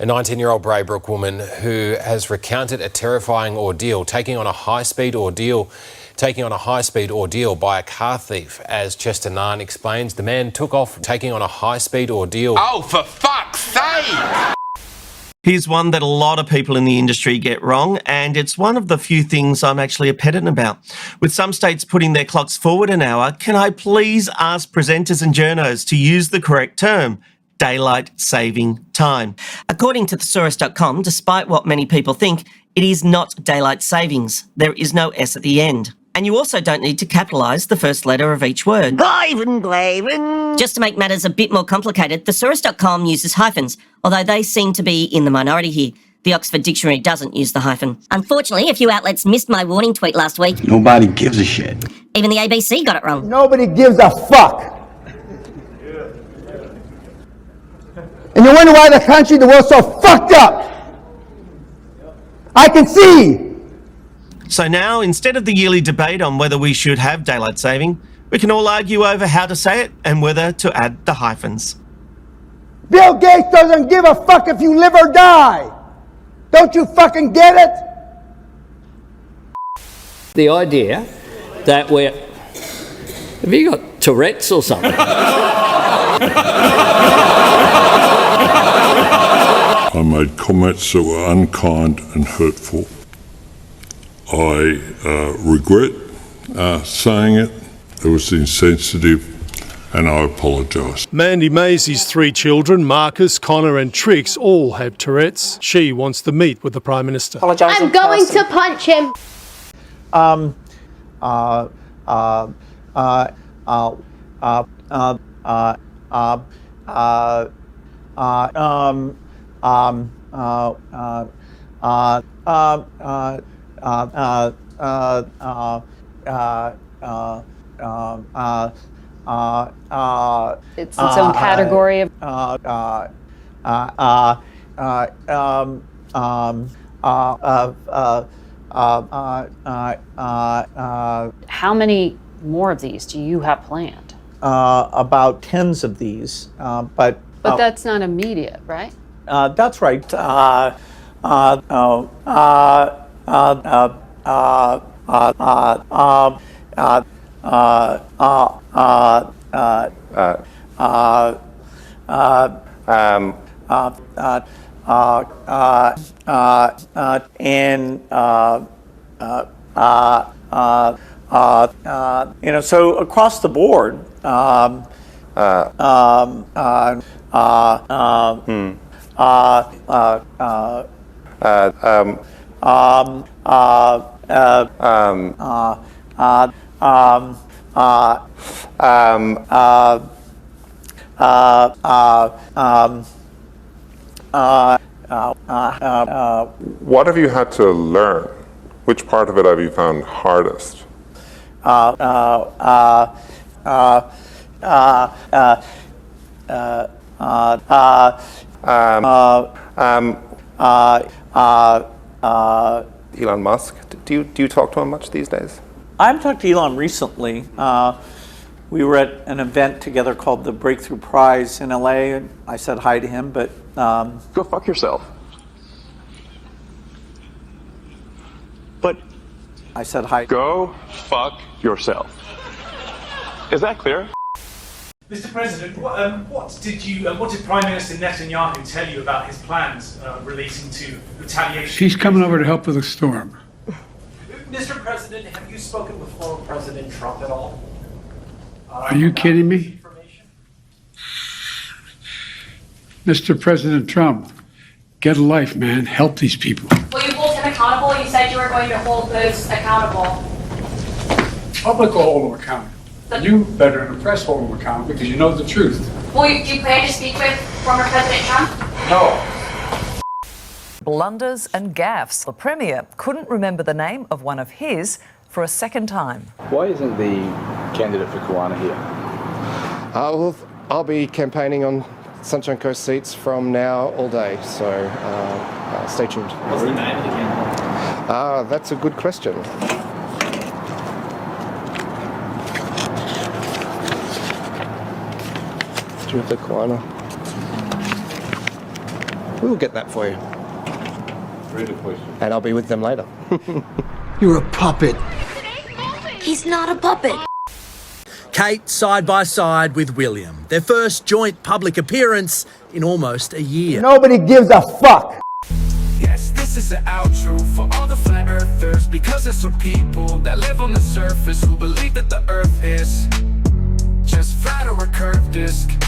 A 19-year-old Braybrook woman who has recounted a terrifying ordeal, taking on a high-speed ordeal by a car thief. As Chester Narn explains, the man took off taking on a high-speed ordeal. Oh, for fuck's sake! Here's one that a lot of people in the industry get wrong, and it's one of the few things I'm actually a pedant about. With some states putting their clocks forward an hour, can I please ask presenters and journos to use the correct term? Daylight saving time. According to thesaurus.com, despite what many people think, it is not daylight savings. There is no S at the end. And you also don't need to capitalise the first letter of each word. Just to make matters a bit more complicated, thesaurus.com uses hyphens, although they seem to be in the minority here. The Oxford Dictionary doesn't use the hyphen. Unfortunately, a few outlets missed my warning tweet last week. Nobody gives a shit. Even the ABC got it wrong. Nobody gives a fuck. And you wonder why the country, the world's so fucked up. I can see. So now, instead of the yearly debate on whether we should have daylight saving, we can all argue over how to say it and whether to add the hyphens. Bill Gates doesn't give a fuck if you live or die. Don't you fucking get it? The idea that we're... Have you got Tourette's or something? I made comments that were unkind and hurtful. I regret saying it. It was insensitive, and I apologise. Mandy Maisie's 3 children, Marcus, Connor and Trix, all have Tourette's. She wants to meet with the Prime Minister. I'm going to punch him. It's its own category of how many more of these do you have planned? About tens of these, but that's not immediate, right? That's right. So across the board, What have you had to learn? Which part of it have you found hardest? Elon Musk, do you talk to him much these days? I've talked to Elon recently. We were at an event together called the Breakthrough Prize in LA, and I said hi to him, but... Go fuck yourself. But... I said hi. Go fuck yourself. Is that clear? Mr. President, what did Prime Minister Netanyahu tell you about his plans relating to retaliation? He's coming over to help with the storm. Mr. President, have you spoken with former President Trump at all? Are you kidding me? Mr. President Trump, get a life, man. Help these people. Will you hold him accountable? You said you were going to hold those accountable. Public will hold them accountable. You better than the press hold them accountable because you know the truth. Do you plan to speak with former President Trump? No. Blunders and gaffes. The Premier couldn't remember the name of one of his for a second time. Why isn't the candidate for Kawana here? Well, I'll be campaigning on Sunshine Coast seats from now all day, so stay tuned. What's the name of the candidate? That's a good question. Do you have the Kawana? We will get that for you. And I'll be with them later. You're a puppet. He's not a puppet. Kate side by side with William. Their first joint public appearance in almost a year. Nobody gives a fuck. Yes, this is an outro for all the flat earthers, because there's some people that live on the surface who believe that the earth is just flat or a curved disc.